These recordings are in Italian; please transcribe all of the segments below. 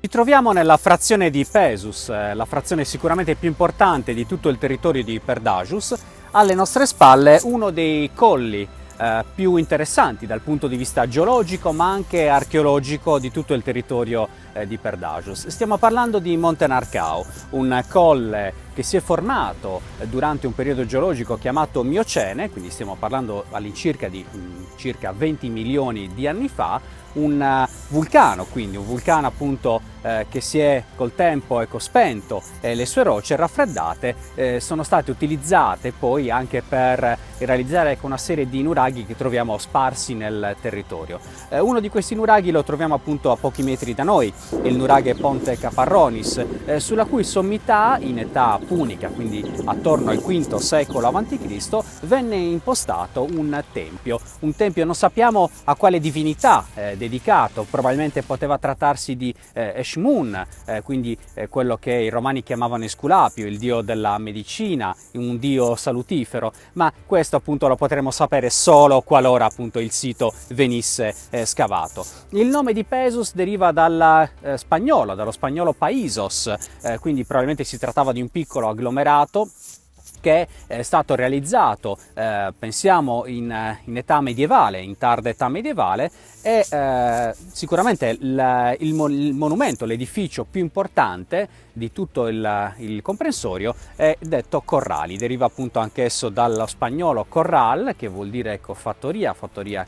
Ci troviamo nella frazione di Pezus, la frazione sicuramente più importante di tutto il territorio di Perdajus. Alle nostre spalle uno dei colli più interessanti dal punto di vista geologico ma anche archeologico di tutto il territorio di Perdajus. Stiamo parlando di Monte Narcao, un colle che si è formato durante un periodo geologico chiamato Miocene, quindi stiamo parlando all'incirca di circa 20 milioni di anni fa, un vulcano, quindi un vulcano appunto che si è col tempo spento e le sue rocce raffreddate sono state utilizzate poi anche per realizzare una serie di nuraghi che troviamo sparsi nel territorio. Uno di questi nuraghi lo troviamo appunto a pochi metri da noi, il nuraghe Ponte Caparronis, sulla cui sommità in età punica, quindi attorno al V secolo a.C., venne impostato un tempio non sappiamo a quale divinità dedicato, probabilmente poteva trattarsi di Eshmun, quindi quello che i romani chiamavano Esculapio, il dio della medicina, un dio salutifero, ma questo appunto lo potremo sapere solo qualora appunto il sito venisse scavato. Il nome di Pezus deriva dallo spagnolo paisos, quindi probabilmente si trattava di un piccolo agglomerato che è stato realizzato, pensiamo, in età medievale, in tarda età medievale, e sicuramente il monumento, l'edificio più importante di tutto il comprensorio è detto Corrali, deriva appunto anch'esso dallo spagnolo corral, che vuol dire fattoria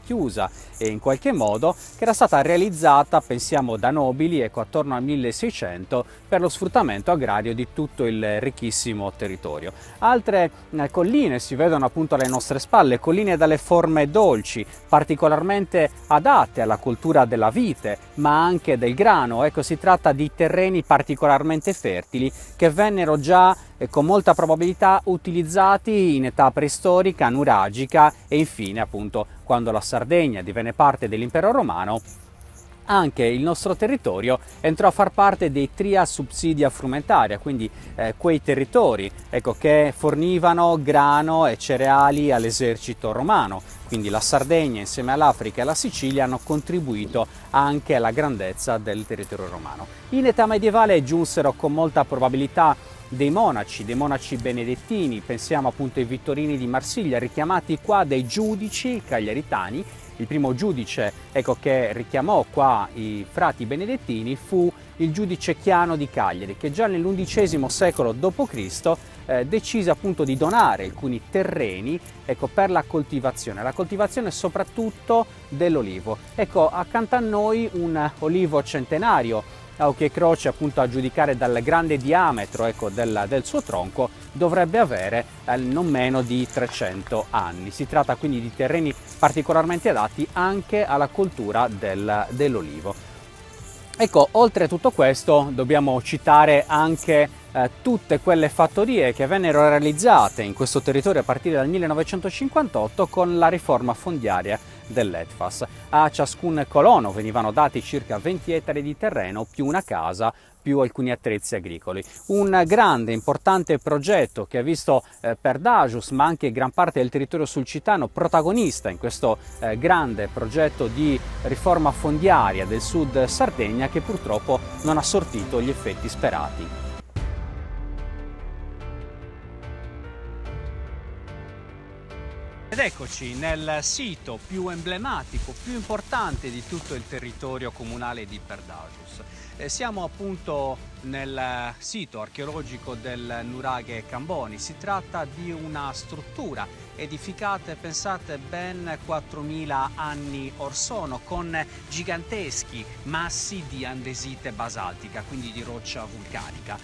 chiusa, e in qualche modo che era stata realizzata, pensiamo, da nobili attorno al 1600 per lo sfruttamento agrario di tutto il ricchissimo territorio. Altre colline si vedono appunto alle nostre spalle, colline dalle forme dolci, particolarmente adatte alla coltura della vite, ma anche del grano. Ecco, si tratta di terreni particolarmente fertili che vennero già con molta probabilità utilizzati in età preistorica, nuragica e infine appunto quando la Sardegna divenne parte dell'impero romano. Anche il nostro territorio entrò a far parte dei tria subsidia frumentaria, quindi quei territori che fornivano grano e cereali all'esercito romano. Quindi la Sardegna insieme all'Africa e alla Sicilia hanno contribuito anche alla grandezza del territorio romano. In età medievale giunsero con molta probabilità dei monaci benedettini, pensiamo appunto ai Vittorini di Marsiglia, richiamati qua dai giudici cagliaritani. Il primo giudice che richiamò qua i frati benedettini fu il giudice Chiano di Cagliari, che già nell'undicesimo secolo d.C. Decise appunto di donare alcuni terreni per la coltivazione soprattutto dell'olivo. Accanto a noi un olivo centenario, che croce appunto a giudicare dal grande diametro del suo tronco, dovrebbe avere non meno di 300 anni. Si tratta quindi di terreni particolarmente adatti anche alla coltura dell'olivo. Oltre a tutto questo dobbiamo citare anche tutte quelle fattorie che vennero realizzate in questo territorio a partire dal 1958 con la riforma fondiaria dell'ETFAS. A ciascun colono venivano dati circa 20 ettari di terreno più una casa più alcuni attrezzi agricoli. Un grande, importante progetto che ha visto Perdajus, ma anche gran parte del territorio sulcitano protagonista in questo grande progetto di riforma fondiaria del sud Sardegna, che purtroppo non ha sortito gli effetti sperati. Ed eccoci nel sito più emblematico, più importante di tutto il territorio comunale di Perdajus. Siamo appunto nel sito archeologico del nuraghe Camboni. Si tratta di una struttura edificata, pensate, ben 4000 anni or sono, con giganteschi massi di andesite basaltica, quindi di roccia vulcanica.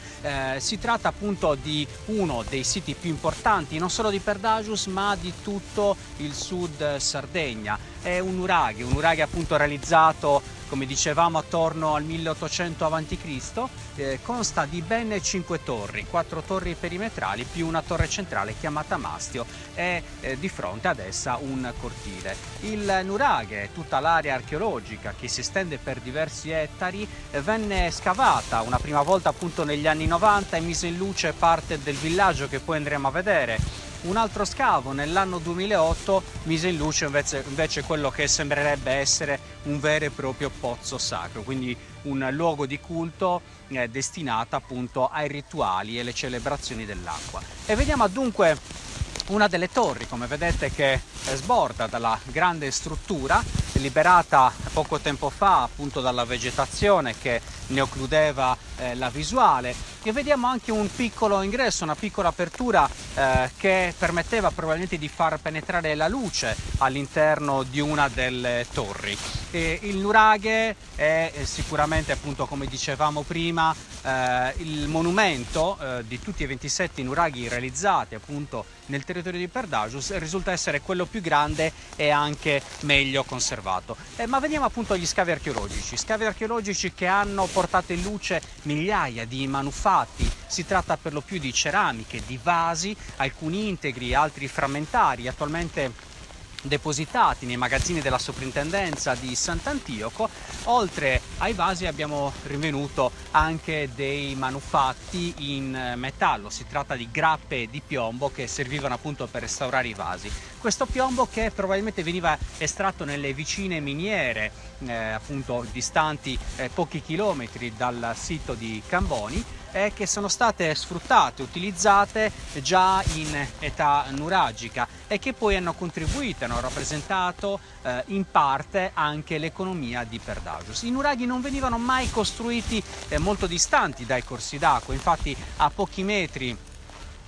Si tratta appunto di uno dei siti più importanti non solo di Perdajus ma di tutto il sud Sardegna. È un nuraghe appunto realizzato, come dicevamo, attorno al 1800 a.C., consta di ben 5 torri, 4 torri perimetrali più una torre centrale chiamata mastio e di fronte ad essa un cortile. Il nuraghe, tutta l'area archeologica che si estende per diversi ettari, venne scavata una prima volta appunto negli anni 90 e mise in luce parte del villaggio che poi andremo a vedere. Un altro scavo nell'anno 2008 mise in luce invece quello che sembrerebbe essere un vero e proprio pozzo sacro, quindi un luogo di culto destinato appunto ai rituali e le celebrazioni dell'acqua. E vediamo dunque una delle torri, come vedete, che sborda dalla grande struttura liberata poco tempo fa appunto dalla vegetazione che ne occludeva la visuale, e vediamo anche un piccolo ingresso, una piccola apertura che permetteva probabilmente di far penetrare la luce all'interno di una delle torri. Il nuraghe è sicuramente, appunto come dicevamo prima, il monumento di tutti e 27 nuraghi realizzati appunto nel territorio di Perdajus, risulta essere quello più grande e anche meglio conservato. Ma veniamo appunto agli scavi archeologici che hanno portato in luce migliaia di manufatti. Si tratta per lo più di ceramiche, di vasi, alcuni integri, altri frammentari, attualmente depositati nei magazzini della soprintendenza di Sant'Antioco. Oltre ai vasi abbiamo rinvenuto anche dei manufatti in metallo. Si tratta di grappe di piombo che servivano appunto per restaurare i vasi. Questo piombo che probabilmente veniva estratto nelle vicine miniere appunto distanti pochi chilometri dal sito di Camboni, che sono state sfruttate, utilizzate già in età nuragica e che poi hanno contribuito, hanno rappresentato in parte anche l'economia di Perdajus. I nuraghi non venivano mai costruiti molto distanti dai corsi d'acqua, infatti a pochi metri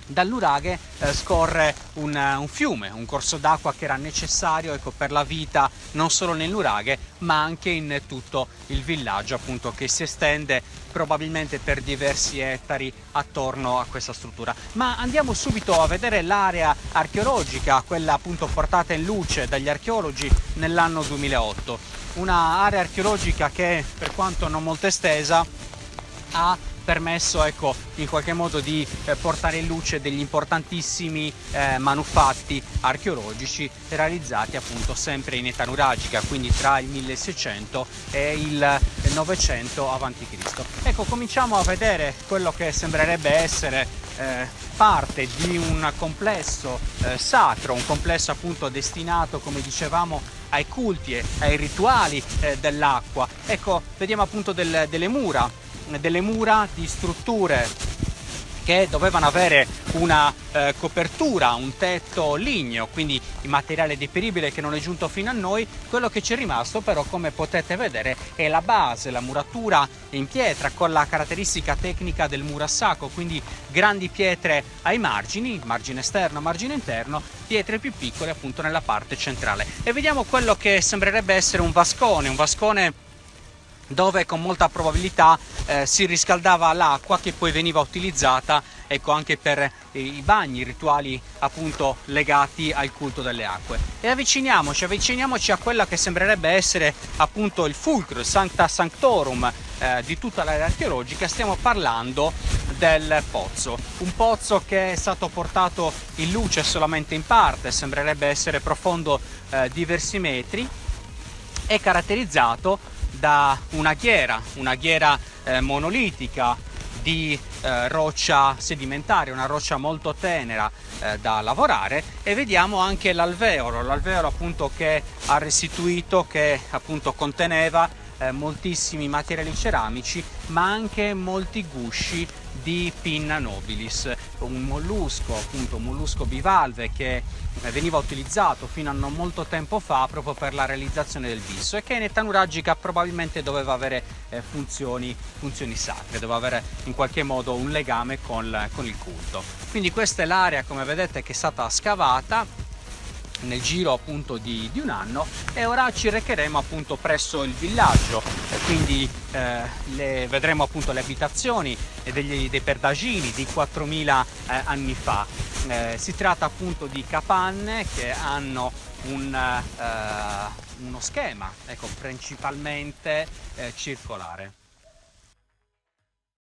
dal nuraghe scorre un fiume, un corso d'acqua che era necessario, ecco, per la vita non solo nel nuraghe ma anche in tutto il villaggio appunto, che si estende probabilmente per diversi ettari attorno a questa struttura. Ma andiamo subito a vedere l'area archeologica, quella appunto portata in luce dagli archeologi nell'anno 2008. Una area archeologica che, per quanto non molto estesa, ha permesso, ecco, in qualche modo di portare in luce degli importantissimi manufatti archeologici realizzati appunto sempre in età nuragica, quindi tra il 1600 e il 900 a.C. Ecco, cominciamo a vedere quello che sembrerebbe essere parte di un complesso sacro, un complesso appunto destinato, come dicevamo, ai culti e ai rituali dell'acqua. Ecco, vediamo appunto delle mura di strutture che dovevano avere una copertura, un tetto ligneo, quindi il materiale deperibile che non è giunto fino a noi. Quello che ci è rimasto però, come potete vedere, è la base, la muratura in pietra con la caratteristica tecnica del murassaco, quindi grandi pietre ai margini, margine esterno, margine interno, pietre più piccole appunto nella parte centrale. E vediamo quello che sembrerebbe essere un vascone dove con molta probabilità si riscaldava l'acqua che poi veniva utilizzata, ecco, anche per i bagni, i rituali appunto legati al culto delle acque. E avviciniamoci a quella che sembrerebbe essere appunto il fulcro, il sancta sanctorum di tutta l'area archeologica. Stiamo parlando del pozzo, un pozzo che è stato portato in luce solamente in parte, sembrerebbe essere profondo diversi metri, è caratterizzato da una ghiera monolitica di roccia sedimentaria, una roccia molto tenera da lavorare, e vediamo anche l'alveolo appunto che ha restituito, che appunto conteneva moltissimi materiali ceramici, ma anche molti gusci di Pinna nobilis, un mollusco bivalve che veniva utilizzato fino a non molto tempo fa proprio per la realizzazione del bisso, e che in età nuragica probabilmente doveva avere funzioni sacre, doveva avere in qualche modo un legame con il culto. Quindi questa è l'area, come vedete, che è stata scavata nel giro appunto di un anno, e ora ci recheremo appunto presso il villaggio, e quindi vedremo appunto le abitazioni dei perdagini di 4000 anni fa. Si tratta appunto di capanne che hanno uno schema, ecco, principalmente circolare.